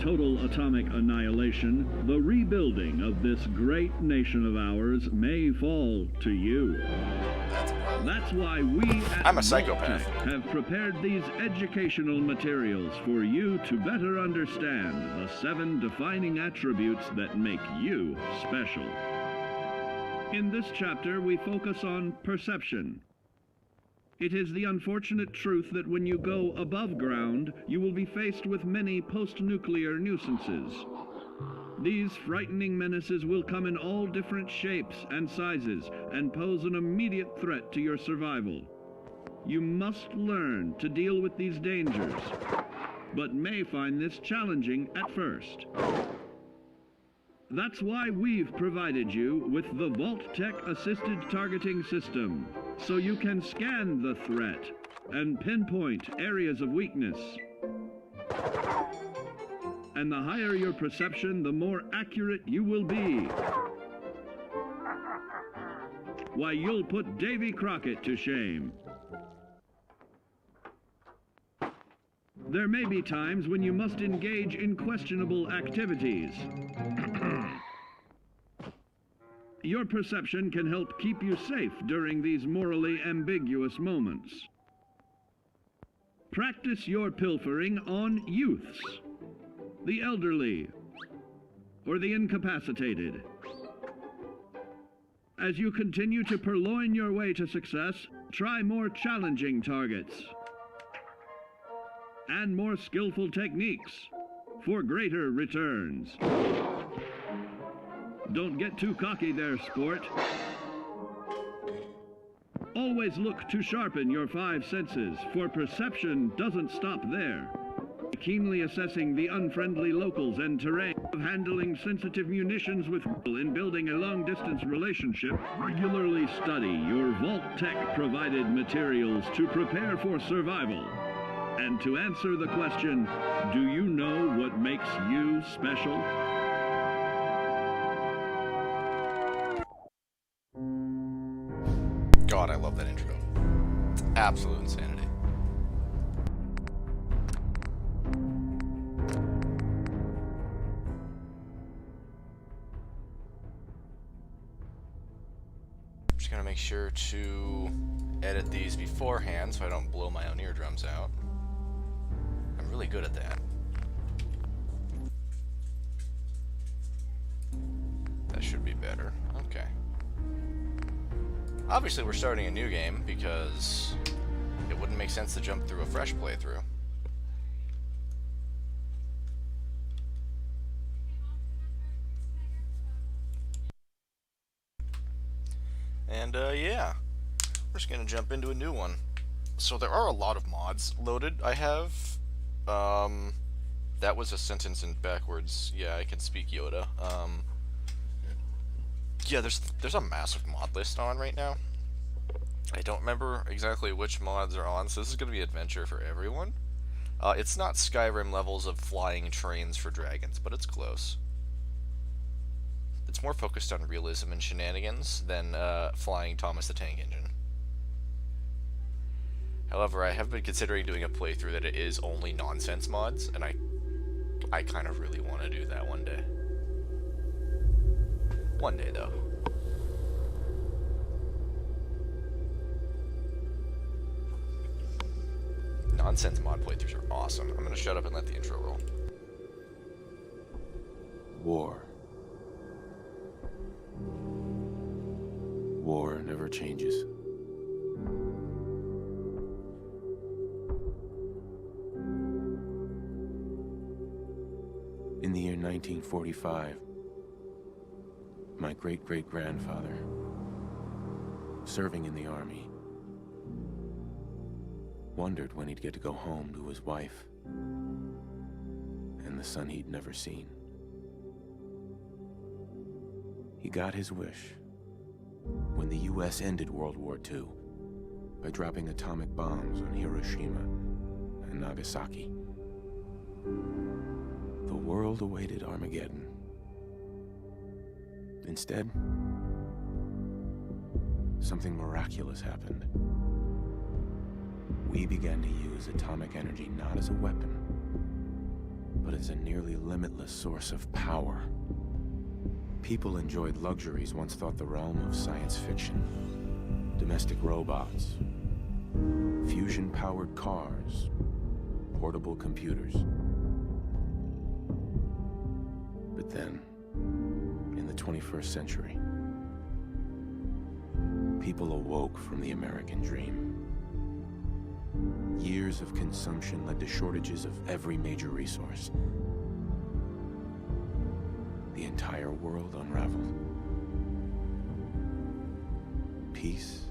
total atomic annihilation, the rebuilding of this great nation of ours may fall to you. That's why we at I'm a psychopath. Vault-Tec have prepared these educational materials for you to better understand the 7 defining attributes that make you special. In this chapter, we focus on perception. It is the unfortunate truth that when you go above ground, you will be faced with many post-nuclear nuisances. These frightening menaces will come in all different shapes and sizes and pose an immediate threat to your survival. You must learn to deal with these dangers, but may find this challenging at first. That's why we've provided you with the Vault-Tec Assisted Targeting System, so you can scan the threat and pinpoint areas of weakness. And the higher your perception, the more accurate you will be. Why, you'll put Davy Crockett to shame. There may be times when you must engage in questionable activities. Your perception can help keep you safe during these morally ambiguous moments. Practice your pilfering on youths, the elderly, or the incapacitated. As you continue to purloin your way to success, try more challenging targets and more skillful techniques for greater returns. Don't get too cocky there, sport. Always look to sharpen your 5 senses, for perception doesn't stop there. Keenly assessing the unfriendly locals and terrain, of handling sensitive munitions with in building a long-distance relationship, regularly study your Vault-Tec provided materials to prepare for survival. And to answer the question, do you know what makes you special? God, I love that intro. It's absolute insanity. I'm just gonna make sure to edit these beforehand so I don't blow my own eardrums out. I'm really good at that. That should be better. Okay. Obviously, we're starting a new game because it wouldn't make sense to jump through a fresh playthrough. And, yeah. We're just gonna jump into a new one. So there are a lot of mods loaded. I have, that was a sentence in backwards. Yeah, I can speak Yoda. Yeah, there's a massive mod list on right now. I don't remember exactly which mods are on, so this is going to be adventure for everyone. It's not Skyrim levels of flying trains for dragons, but it's close. It's more focused on realism and shenanigans than flying Thomas the Tank Engine. However, I have been considering doing a playthrough that it is only nonsense mods, and I kind of really want to do that one day. One day, though. Nonsense mod playthroughs are awesome. I'm gonna shut up and let the intro roll. War. War never changes. In the year 1945, my great-great-grandfather, serving in the army, wondered when he'd get to go home to his wife and the son he'd never seen. He got his wish when the U.S. ended World War II by dropping atomic bombs on Hiroshima and Nagasaki. The world awaited Armageddon. Instead, something miraculous happened. We began to use atomic energy not as a weapon, but as a nearly limitless source of power. People enjoyed luxuries once thought the realm of science fiction. Domestic robots, fusion-powered cars, portable computers. But then, in the 21st century, people awoke from the American dream. Years of consumption led to shortages of every major resource. The entire world unraveled. Peace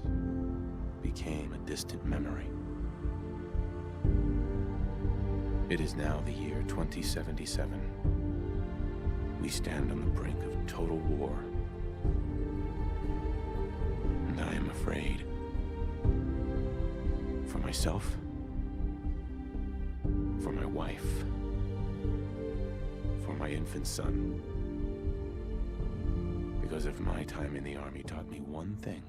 became a distant memory. It is now the year 2077. We stand on the brink of total war. And I am afraid. For myself. For my wife. For my infant son. Because if my time in the army taught me one thing,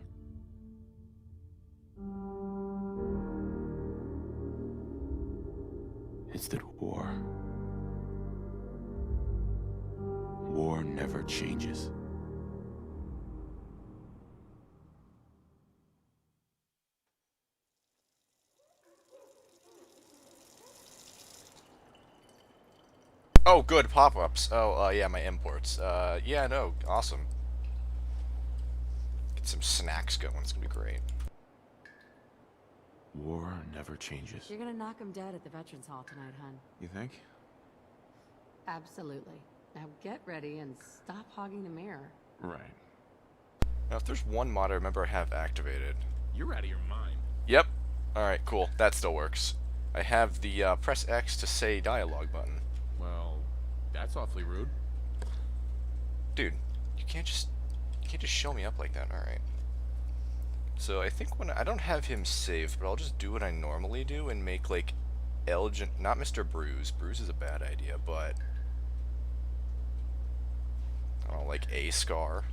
it's that war never changes. Oh, good, pop-ups. Oh, yeah, my imports. Yeah, no, awesome. Get some snacks going, it's gonna be great. War never changes. You're gonna knock him dead at the Veterans Hall tonight, hun. You think? Absolutely. Now get ready and stop hogging the mirror. Right. Now, if there's one mod I remember I have activated. You're out of your mind. Yep. Alright, cool. That still works. I have the press X to say dialogue button. Well, that's awfully rude. Dude, you can't just show me up like that, alright. So I think when I don't have him saved, but I'll just do what I normally do and make like Elgin, not Mr. Bruise. Bruise is a bad idea, but I don't know, like a Scar.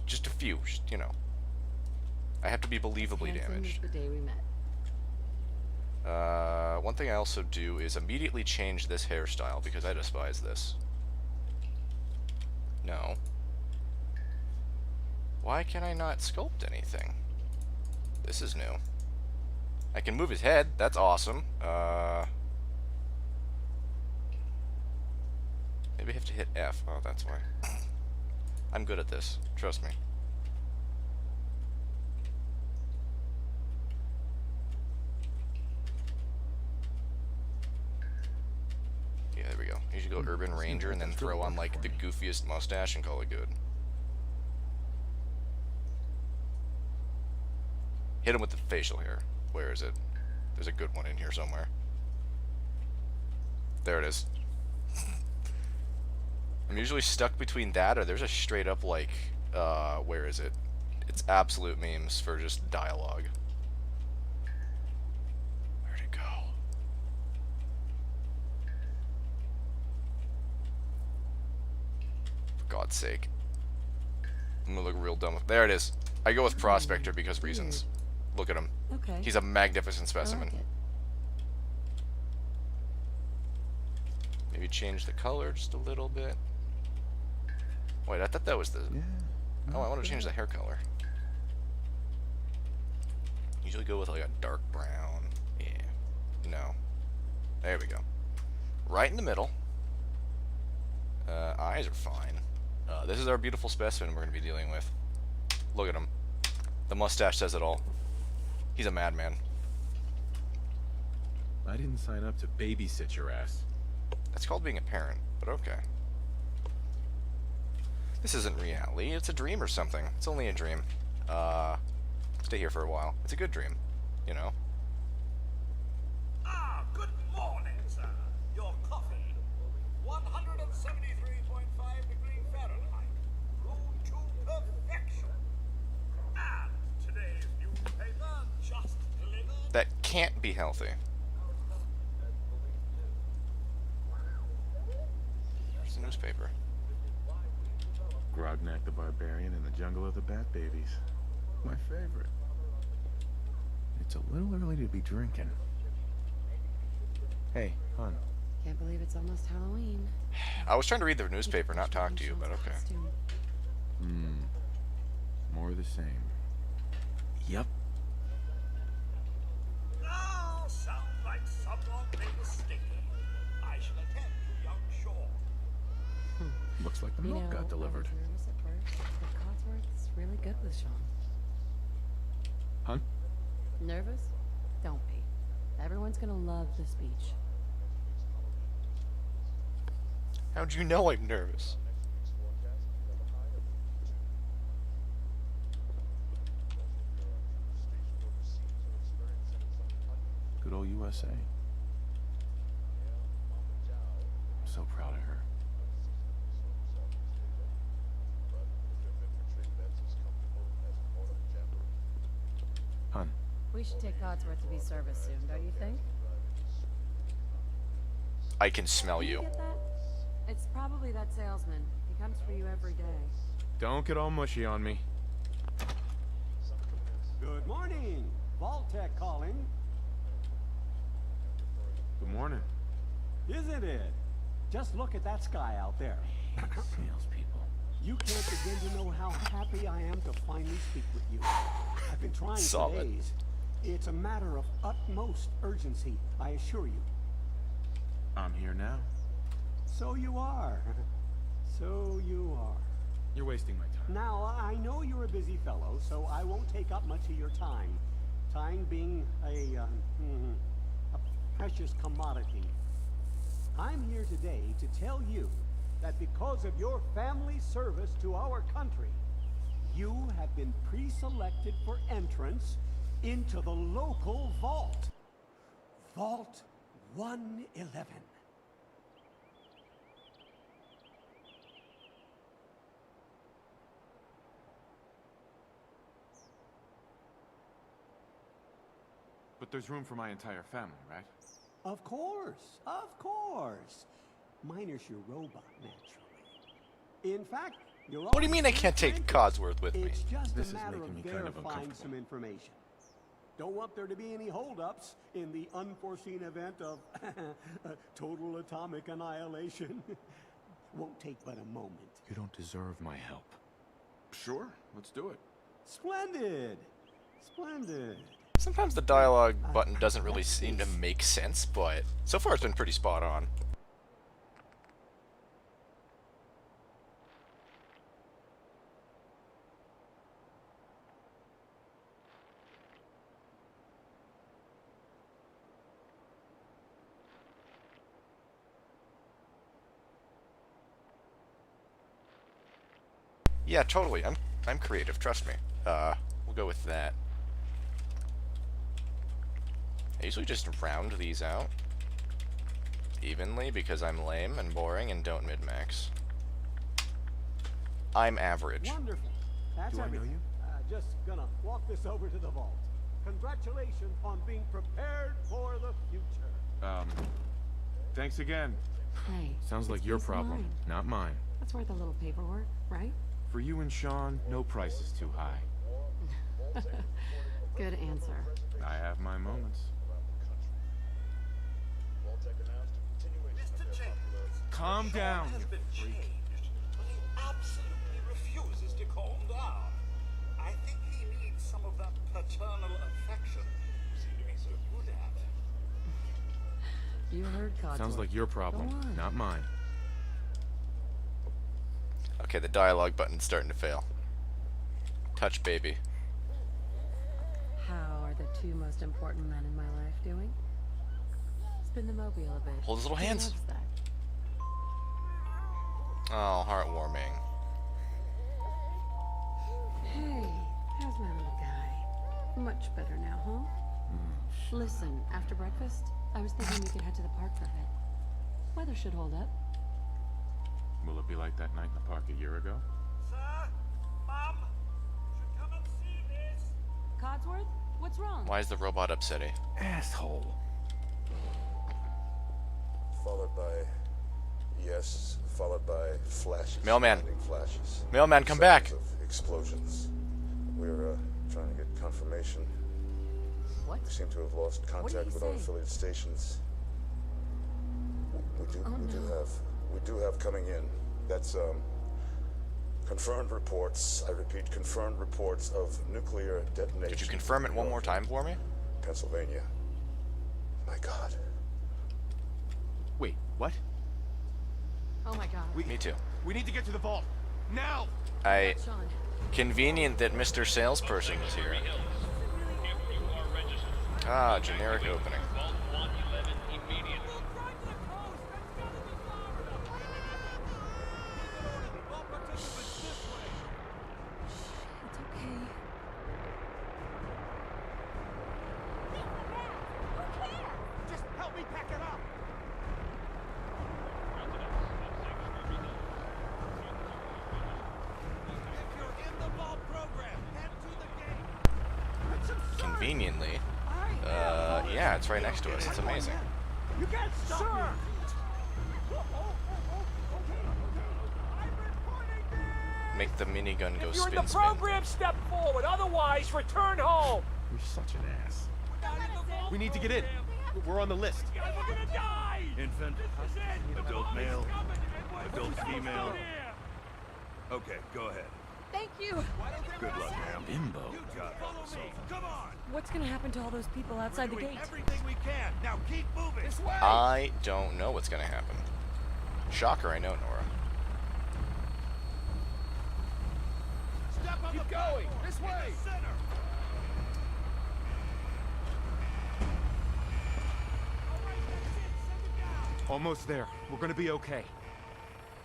Just a few, just, you know. I have to be believably Handsome damaged. is the day we met. One thing I also do is immediately change this hairstyle because I despise this. No. Why can I not sculpt anything? This is new. I can move his head. That's awesome. Maybe I have to hit F. Oh, that's why. I'm good at this. Trust me. Yeah, there we go. You should go Urban Ranger and then throw on like the goofiest mustache and call it good. Hit him with the facial hair. Where is it? There's a good one in here somewhere. There it is. I'm usually stuck between that or there's a straight up like, where is it? It's absolute memes for just dialogue. Where'd it go? For God's sake. I'm gonna look real dumb. There it is. I go with Prospector because reasons. Look at him. Okay. He's a magnificent I specimen. like it. Maybe change the color just a little bit. Wait, I thought that was the... Oh, I want to change the hair color. Usually go with like a dark brown. Yeah. No. There we go. Right in the middle. Eyes are fine. This is our beautiful specimen we're going to be dealing with. Look at him. The mustache says it all. He's a madman. I didn't sign up to babysit your ass. That's called being a parent, but okay. This isn't reality, it's a dream or something. It's only a dream. Stay here for a while. It's a good dream, you know. Ah, good morning, sir. Your coffee. 173.5 degrees Fahrenheit. Brewed to perfection. And today's newspaper just delivered. That can't be healthy. Here's the newspaper. Grognak the Barbarian in the Jungle of the Bat Babies. My favorite. It's a little early to be drinking. Hey, hon. Can't believe it's almost Halloween. I was trying to read the newspaper, not talk to you, but okay. More of the same. Yep. Now sounds like someone made a mistake. I shall attend to young Shaw. Looks like the You milk know, got delivered. I was nervous at first, but Codsworth's really good with Sean. Hun? Nervous? Don't be. Everyone's gonna love the speech. How'd you know I'm nervous? Good old USA. I'm so proud of her. Hun, We should take Codsworth to be serviced soon, don't you think? I can smell Did you. get that? It's probably that salesman. He comes for you every day. Don't get all mushy on me. Good morning. Vault-Tec calling. Good morning. Isn't it? Just look at that sky out there. salespeople. You can't begin to know how happy I am to finally speak with you. I've been trying for Solid. days. It's a matter of utmost urgency, I assure you. I'm here now. So you are. So you are. You're wasting my time. Now, I know you're a busy fellow, so I won't take up much of your time. Time being a precious commodity. I'm here today to tell you that because of your family service to our country, you have been pre-selected for entrance into the local vault. Vault 111. But there's room for my entire family, right? Of course, of course. Minus your robot, naturally. In fact, you're What do you mean I can't take Codsworth with me? It's just This a is matter making of me kind of verifying uncomfortable. some information. Don't want there to be any holdups in the unforeseen event of total atomic annihilation. Won't take but a moment. You don't deserve my help. Sure, let's do it. Splendid! Splendid. Sometimes the dialogue button doesn't really seem to make sense, but so far it's been pretty spot on. Yeah, totally. I'm creative, trust me. We'll go with that. I usually just round these out evenly because I'm lame and boring and don't min-max. I'm average. Wonderful. That's Do I know everything. you? Just gonna walk this over to the vault. Congratulations on being prepared for the future. Thanks again. Hey. Sounds it's like your peace of problem, mind. not mine. That's worth a little paperwork, right? For you and Sean, no price is too high. Good answer. I have my moments. Mr. Jenkins, Calm Shaw down, has you been freak. changed, but he absolutely refuses to calm down. I think he needs some of that paternal affection you seem to be so good at. You heard Codsworth. Sounds like your Go problem, on. not mine. Okay, the dialogue button's starting to fail. Touch baby. How are the two most important men in my life doing? Spin the mobile a bit. Hold his little He hands. loves that. Oh, heartwarming. Hey, how's my little guy? Much better now, huh? Listen, after breakfast, I was thinking we could head to the park for a bit. Weather should hold up. Will it be like that night in the park a year ago? Sir, Mum, should come and see this. Codsworth, what's wrong? Why is the robot upsetting? Asshole. Followed by yes, followed by flashes. Mailman. Lightning flashes. Mailman, come back. Sounds of explosions. We're trying to get confirmation. What? We seem to have lost What did contact he with our say? affiliate stations. We do have coming in. That's confirmed reports. I repeat, confirmed reports of nuclear detonation. Could you confirm it one more time for me? Pennsylvania. My God. Wait, what? Oh my god. Me too. We need to get to the vault. Now! Sean. Convenient that Mr. Salesperson is here. Ah, generic opening. It's okay. Just help me pack it up. If you're in the vault program, head to the gate. Conveniently. Yeah, it's right next to us. It's amazing. You can't stop me. Make the minigun go If you're in spin, the spin. program, step forward. Otherwise, return home. You're such an ass. We need to get in. We're on the list. We're gonna die. Infant, This is it. adult male, adult We're female. here. Okay, go ahead. Thank you. Good luck, ma'am. Bimbo. God help us all. Come on! What's gonna happen to all those people outside the Doing gate? everything we can. Now keep moving. This way. I don't know what's gonna happen. Shocker, I know, Nora. Step on Keep the going. platform. This In the way. center. All right, that's it. Send it down. Almost there. We're gonna be okay.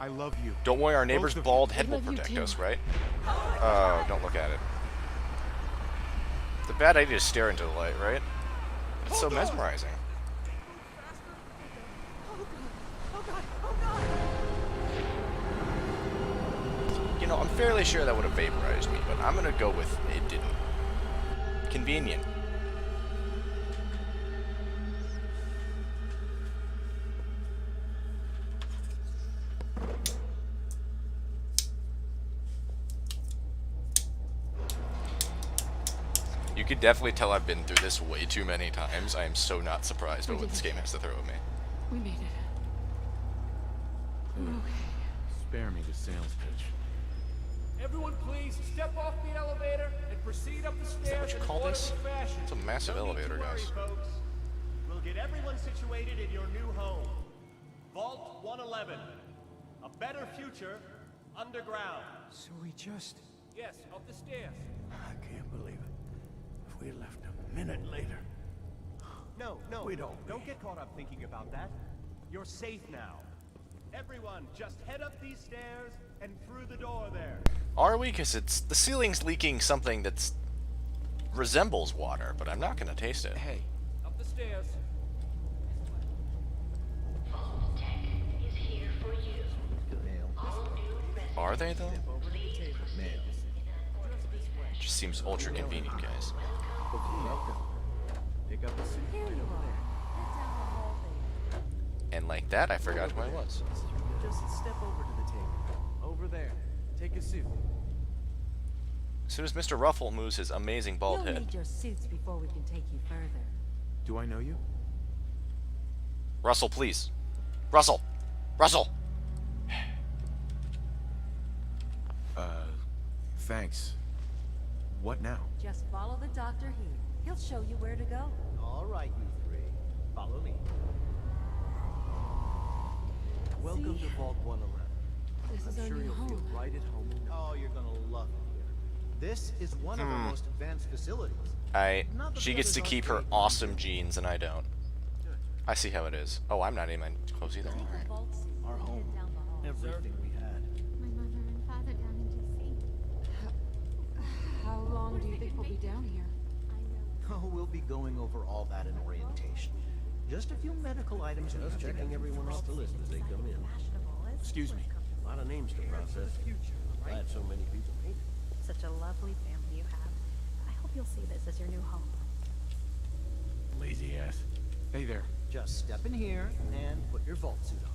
I love you. Don't worry, our neighbor's Both of bald you. head will love you protect too. us, right? Oh, don't look at it. It's a bad idea to stare into the light, right? It's so mesmerizing. You know, I'm fairly sure that would have vaporized me, but I'm gonna go with it didn't. Convenient. You could definitely tell I've been through this way too many times. I am so not surprised by what this game has to throw at me. We made it. Spare me the sales pitch. Everyone, please step off the elevator and proceed up the stairs what you in call orderly this? fashion. It's a massive No need to elevator, worry, guys. folks. We'll get everyone situated in your new home. Vault 111. A better future underground. So we just... Yes, up the stairs. I can't believe it. If we left a minute later... No, We don't. Don't get caught up thinking about that. You're safe now. Everyone, just head up these stairs and through the door there. Are we? Because it's the ceiling's leaking something that's resembles water, but I'm not gonna taste it. Hey, Up the stairs. Are they though? Just seems ultra convenient, guys. Pick up the suit. Here you are. Head down the hall there. And like that, I forgot who I was. Just step over to the table. Over there. Take a suit. As soon as Mr. Ruffle moves his amazing bald You'll head. need your suits before we can take you further. do I know you? Russell, please. Russell! Russell! Thanks. What now? Just follow the doctor here. He'll show you where to go. All right, you three. Follow me. Welcome to Vault 111. This is I'm our sure new you'll feel home. right at home. Oh, you're gonna love it here. This is one of our most advanced facilities. She gets to keep her awesome jeans, and I don't. I see how it is. Oh, I'm not even close either. Take Alright. the vault suit. Our and home. head down the hall. Everything we had. My mother and father down in D.C. How long do you think we'll be down here? I know. Oh, we'll be going over all that in orientation. Just a few medical items. Just checking everyone off the list as they come in. Excuse me. A lot of names to process. Glad so many people painted. Such a lovely family you have. I hope you'll see this as your new home. Lazy ass. Hey there. Just step in here and put your vault suit on.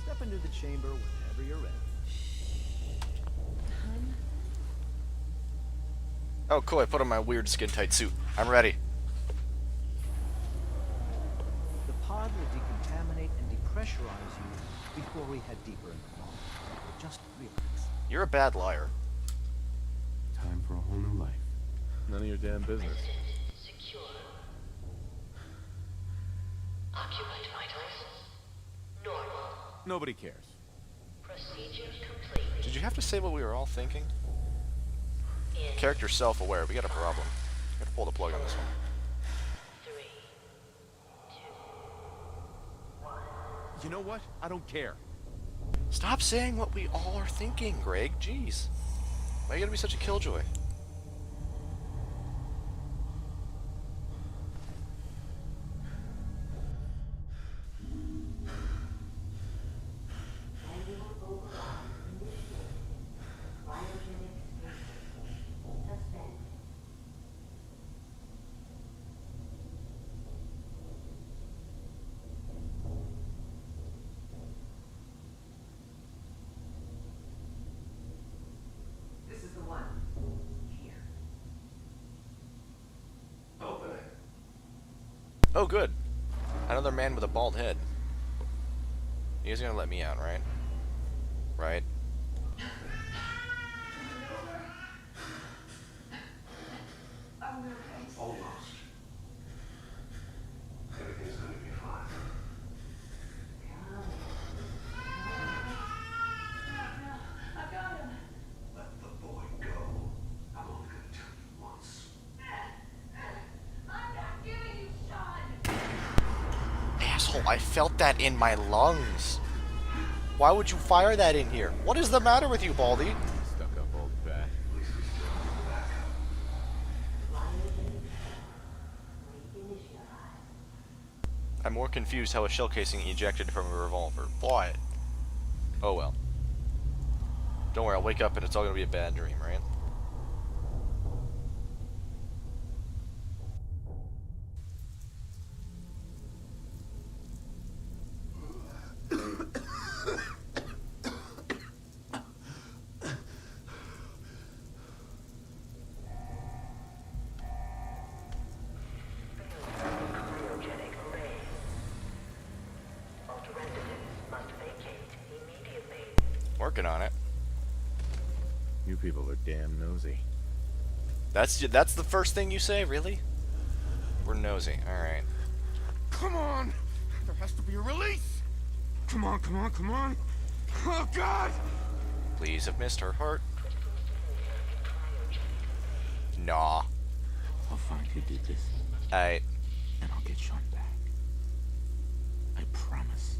Step into the chamber whenever you're ready. Oh, cool. I put on my weird skin-tight suit. I'm ready. The pod will decontaminate and pressurize you before we head deeper in the fog. Just relax. You're a bad liar. Time for a whole new life. None of your damn business. Secure. Occupied vitals. Normal. Nobody cares. Procedure complete. Did you have to say what we were all thinking? Character self-aware. We got a problem. Gotta pull the plug on this one. 3, 2, 1. You know what? I don't care. Stop saying what we all are thinking, Greg. Jeez. Why you gotta be such a killjoy? Oh, good. Another man with a bald head. You guys gonna let me out, right? Right? Almost. Everything's going to be fine. I've got him. Let the boy go. I'm only going to tell you once. I'm not giving you Sean. Asshole, I felt that in my lungs. Why would you fire that in here? What is the matter with you, Baldy? Stuck up old bat. At least we still have a backup. I'm more confused how a shell casing ejected from a revolver. What? Oh well. Don't worry, I'll wake up and it's all gonna be a bad dream, right? Working on it. You people are damn nosy. That's the first thing you say, really? We're nosy. All right. Come on! There has to be a release! Come on, come on, come on! Oh, God! Please have missed her heart. Nah. I'll find who did this, Alright. and I'll get Sean back. I promise.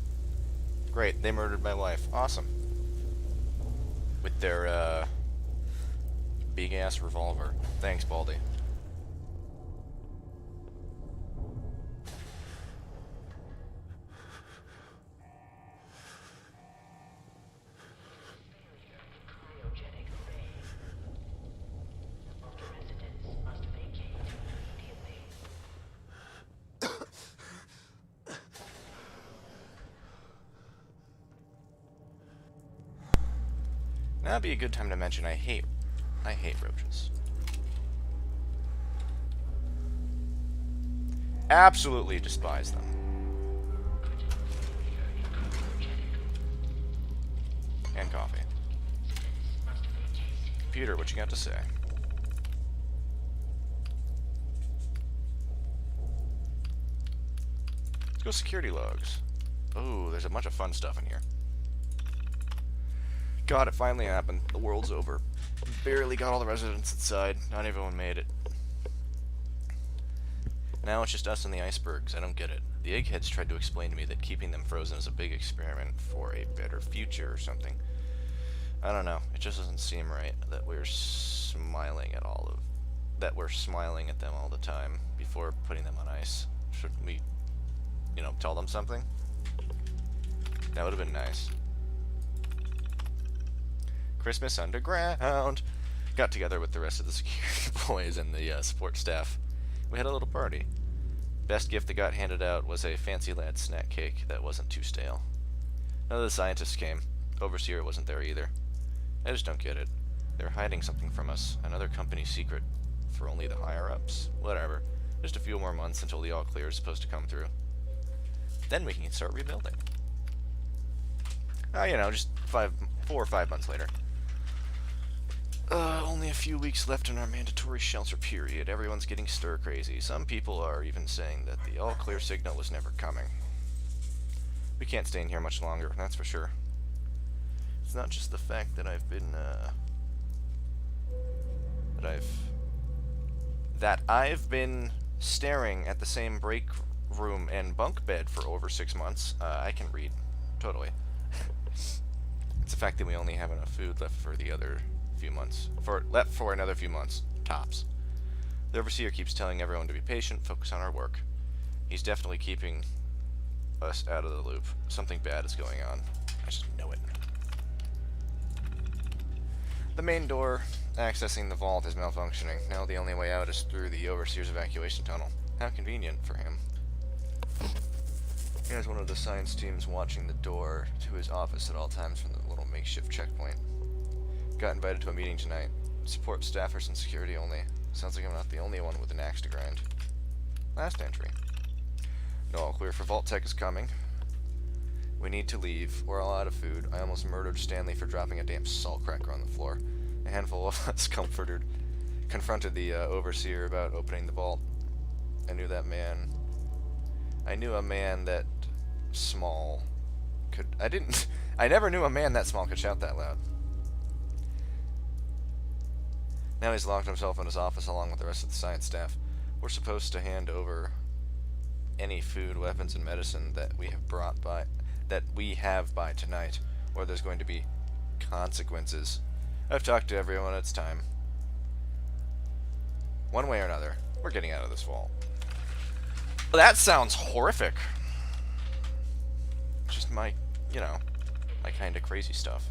Great, they murdered my wife. Awesome. With their, big-ass revolver. Thanks, Baldy. Now would be a good time to mention I hate roaches. Absolutely despise them. And coffee. Peter, what you got to say? Let's go security logs. Oh, there's a bunch of fun stuff in here. God, it finally happened. The world's over. Barely got all the residents inside. Not everyone made it. Now it's just us and the icebergs. I don't get it. The eggheads tried to explain to me that keeping them frozen is a big experiment for a better future or something. I don't know. It just doesn't seem right that we're smiling at we're smiling at them all the time before putting them on ice. Shouldn't we, tell them something? That would have been nice. Christmas Underground. Got together with the rest of the security boys and the support staff. We had a little party. Best gift that got handed out was a fancy lad snack cake that wasn't too stale. None of the scientists came. Overseer wasn't there either. I just don't get it. They're hiding something from us. Another company secret. For only the higher-ups. Whatever. Just a few more months until the all-clear is supposed to come through. Then we can start rebuilding. You know, just 4 or 5 months later. Only a few weeks left in our mandatory shelter period. Everyone's getting stir-crazy. Some people are even saying that the all-clear signal was never coming. We can't stay in here much longer, that's for sure. It's not just the fact that I've been, that I've been staring at the same break room and bunk bed for over 6 months. I can read. Totally. It's the fact that we only have enough food left for the other few months. Left for another few months, tops. The overseer keeps telling everyone to be patient, focus on our work. He's definitely keeping us out of the loop. Something bad is going on. I just know it. The main door accessing the vault is malfunctioning. Now the only way out is through the overseer's evacuation tunnel. How convenient for him. He has one of the science teams watching the door to his office at all times from the little makeshift checkpoint. Got invited to a meeting tonight. Support staffers and security only. Sounds like I'm not the only one with an axe to grind. Last entry. No all clear for Vault Tech is coming. We need to leave. We're all out of food. I almost murdered Stanley for dropping a damn salt cracker on the floor. A handful of us confronted the overseer about opening the vault. I knew a man that small could... I never knew a man that small could shout that loud. Now he's locked himself in his office along with the rest of the science staff. We're supposed to hand over any food, weapons, and medicine that we have by tonight, or there's going to be consequences. I've talked to everyone, it's time. One way or another, we're getting out of this vault. Well, that sounds horrific. Just my kind of crazy stuff.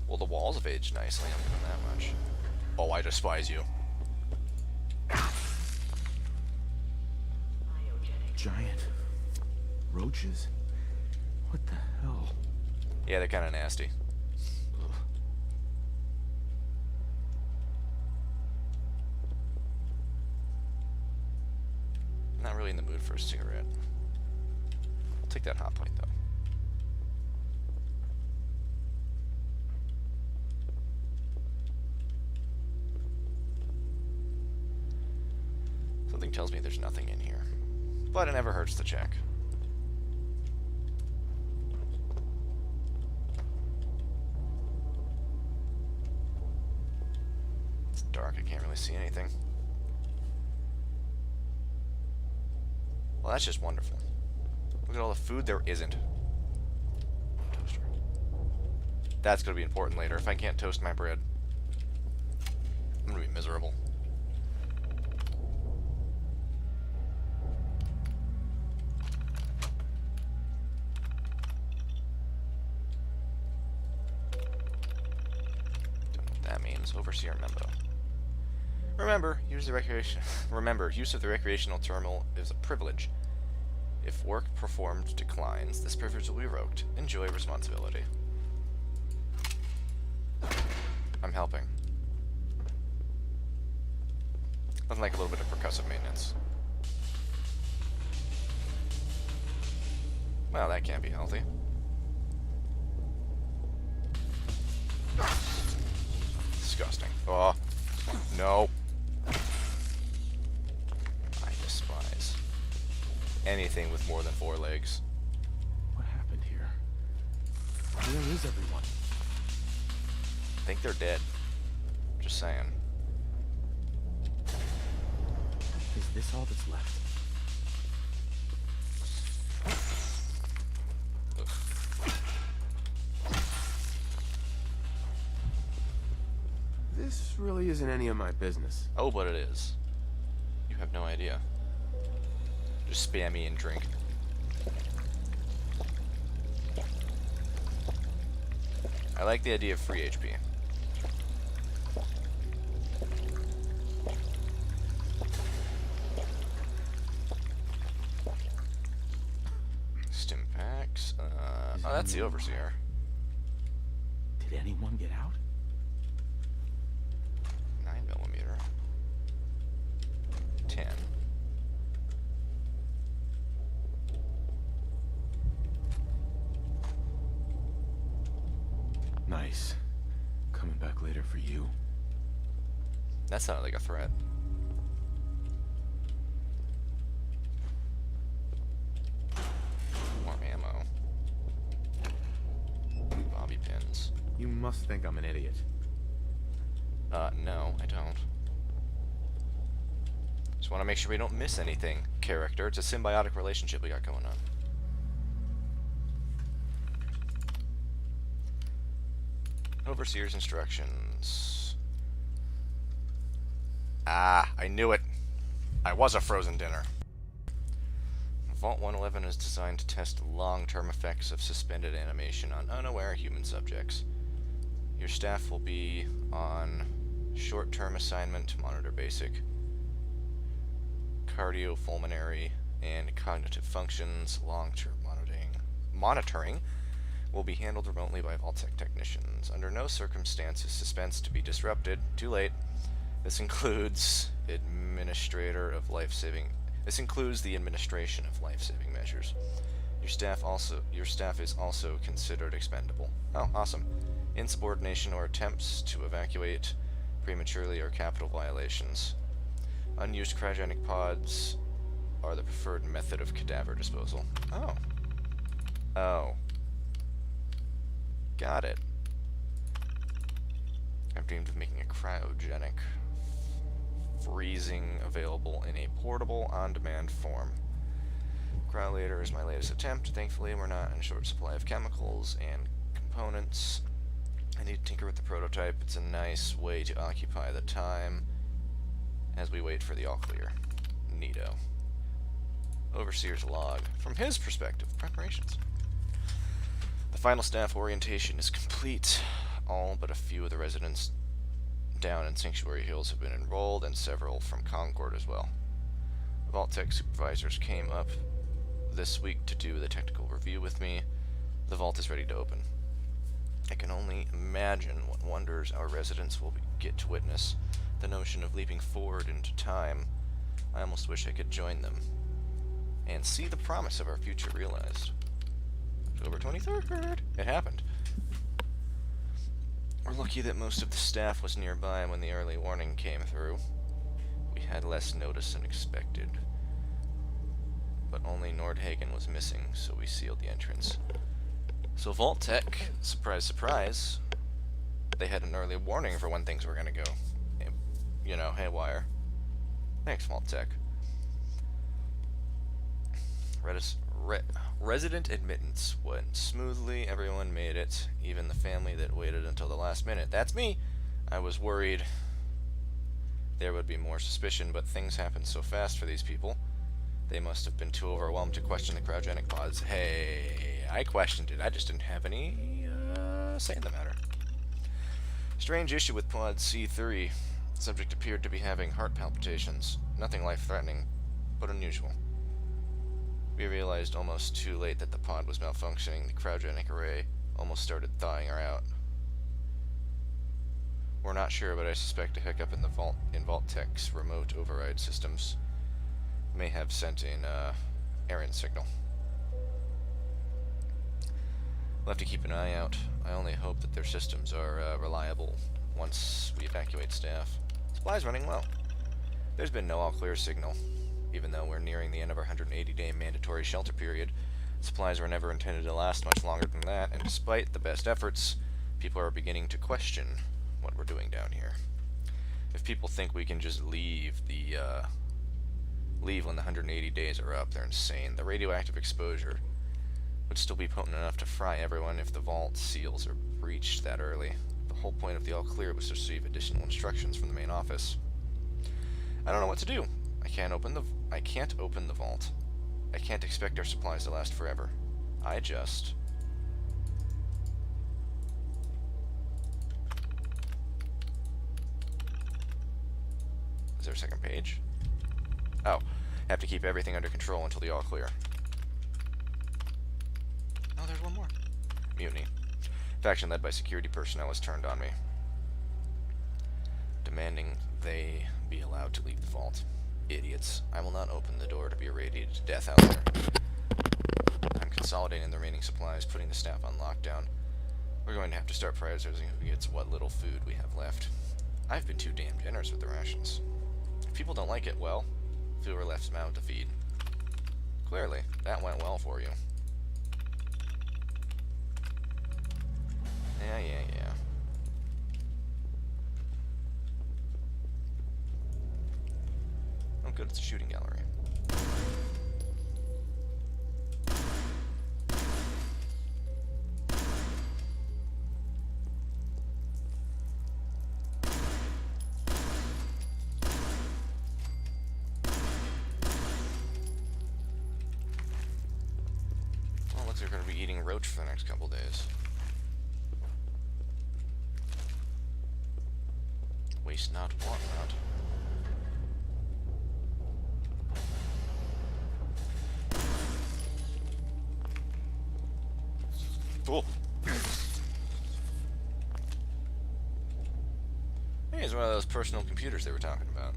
Well, the walls have aged nicely, I'm doing that much. Oh, I despise you. Giant roaches? What the hell? Yeah, they're kind of nasty. Not really in the mood for a cigarette. I'll take that hot plate, though. Something tells me there's nothing in here. But it never hurts to check. It's dark, I can't really see anything. Well, that's just wonderful. Look at all the food there isn't. Toaster. That's going to be important later. If I can't toast my bread, I'm going to be miserable. Overseer memo. Remember, use of the recreational terminal is a privilege. If work performed declines, this privilege will be revoked. Enjoy responsibility. I'm helping. Nothing like a little bit of percussive maintenance. Well, that can't be healthy. Disgusting. Oh, no. I despise anything with more than 4 legs. What happened here? Where is everyone? I think they're dead. Just saying. Is this all that's left? This really isn't any of my business. Oh, but it is. You have no idea. Just spam me and drink. I like the idea of free HP. Stim packs. Oh, that's the overseer. Did anyone get out? 9mm. face. Coming back later for you? That sounded like a threat. More ammo. Bobby pins. You must think I'm an idiot. No, I don't. Just want to make sure we don't miss anything, character. It's a symbiotic relationship we got going on. Overseer's instructions. Ah, I knew it. I was a frozen dinner. Vault 111 is designed to test long-term effects of suspended animation on unaware human subjects. Your staff will be on short-term assignment to monitor basic cardiopulmonary and cognitive functions. Long-term monitoring will be handled remotely by Vault-Tec technicians. Under no circumstances suspense to be disrupted. Too late. This includes the administration of life-saving measures. Your staff is also considered expendable. Oh, awesome. Insubordination or attempts to evacuate prematurely are capital violations. Unused cryogenic pods are the preferred method of cadaver disposal. Oh. Oh. Got it. I've dreamed of making a cryogenic freezing available in a portable, on-demand form. Cryolator is my latest attempt. Thankfully, we're not in short supply of chemicals and components. I need to tinker with the prototype. It's a nice way to occupy the time as we wait for the all clear. Neato. Overseer's log. From his perspective, preparations. The final staff orientation is complete. All but a few of the residents down in Sanctuary Hills have been enrolled, and several from Concord as well. Vault-Tec supervisors came up this week to do the technical review with me. The vault is ready to open. I can only imagine what wonders our residents will get to witness. The notion of leaping forward into time, I almost wish I could join them and see the promise of our future realized. October 23rd! It happened. We're lucky that most of the staff was nearby when the early warning came through. We had less notice than expected. But only Nordhagen was missing, so we sealed the entrance. So Vault-Tec, surprise, surprise, they had an early warning for when things were gonna go, you know, haywire. Thanks, Vault-Tec. Resident admittance went smoothly. Everyone made it, even the family that waited until the last minute. That's me! I was worried there would be more suspicion, but things happened so fast for these people. They must have been too overwhelmed to question the cryogenic pods. Hey, I questioned it. I just didn't have any say in the matter. Strange issue with pod C3. Subject appeared to be having heart palpitations. Nothing life-threatening, but unusual. We realized almost too late that the pod was malfunctioning. The cryogenic array almost started thawing her out. We're not sure, but I suspect a hiccup in the Vault-Tec's remote override systems may have sent an errant signal. We'll have to keep an eye out. I only hope that their systems are reliable once we evacuate staff. Supplies running well. There's been no all-clear signal. Even though we're nearing the end of our 180-day mandatory shelter period, supplies were never intended to last much longer than that, and despite the best efforts, people are beginning to question what we're doing down here. If people think we can just leave when the 180 days are up, they're insane. The radioactive exposure would still be potent enough to fry everyone if the vault seals are breached that early. The whole point of the all-clear was to receive additional instructions from the main office. I don't know what to do. I can't open the vault. I can't expect our supplies to last forever. Is there a second page? Oh, have to keep everything under control until the all clear. Oh, there's one more. Mutiny. Faction led by security personnel has turned on me, demanding they be allowed to leave the vault. Idiots. I will not open the door to be irradiated to death out there. I'm consolidating the remaining supplies, putting the staff on lockdown. We're going to have to start prioritizing who gets what little food we have left. I've been too damn generous with the rations. If people don't like it, well, fewer left mouth to feed. Clearly, that went well for you. Yeah. Oh good, it's a shooting gallery. Well, looks like we're going to be eating roach for the next couple days. Waste not, want not. Cool. Hey, it's one of those personal computers they were talking about.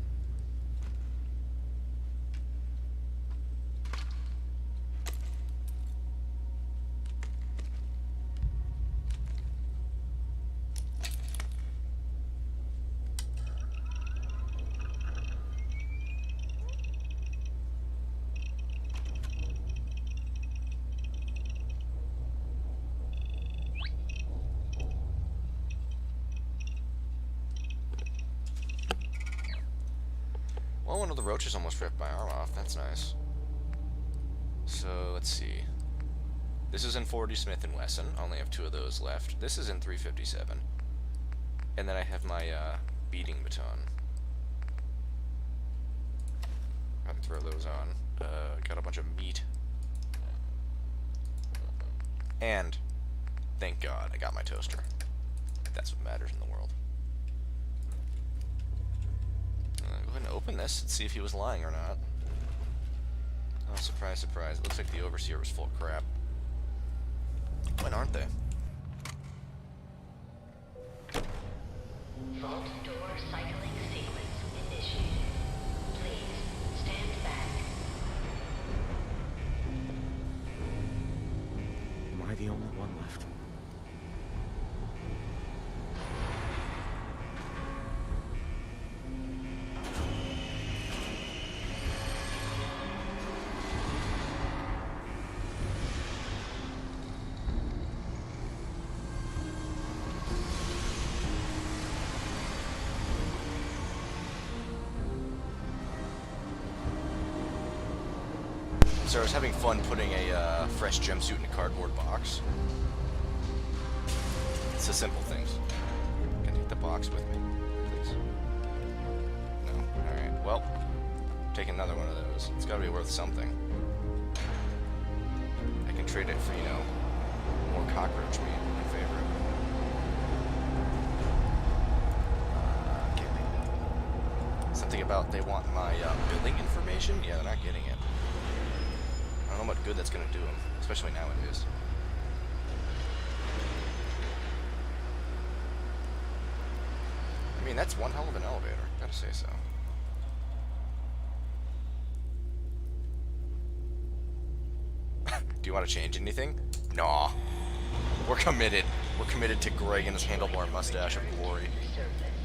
Well, one of the roaches almost ripped my arm off. That's nice. So, let's see. This is in 40 Smith & Wesson. I only have 2 of those left. This is in 357. And then I have my beating baton. Gotta throw those on. Got a bunch of meat. And, thank God, I got my toaster. That's what matters in the world. Go ahead and open this and see if he was lying or not. Oh, surprise, surprise. It looks like the Overseer was full of crap. When aren't they? Vault door cycling sequence initiated. Please stand back. Am I the only one left? So I was having fun putting a fresh jumpsuit in a cardboard box. It's the simple things. Can I take the box with me, please? No? Alright, well, take another one of those. It's gotta be worth something. I can trade it for, you know, more cockroach meat, my favorite. Something about they want my billing information? Yeah, they're not getting it. I don't know what good that's gonna do them, especially nowadays. I mean, that's one hell of an elevator, gotta say so. Do you want to change anything? Nah. We're committed. We're committed to Greg and his handlebar mustache of glory. Service.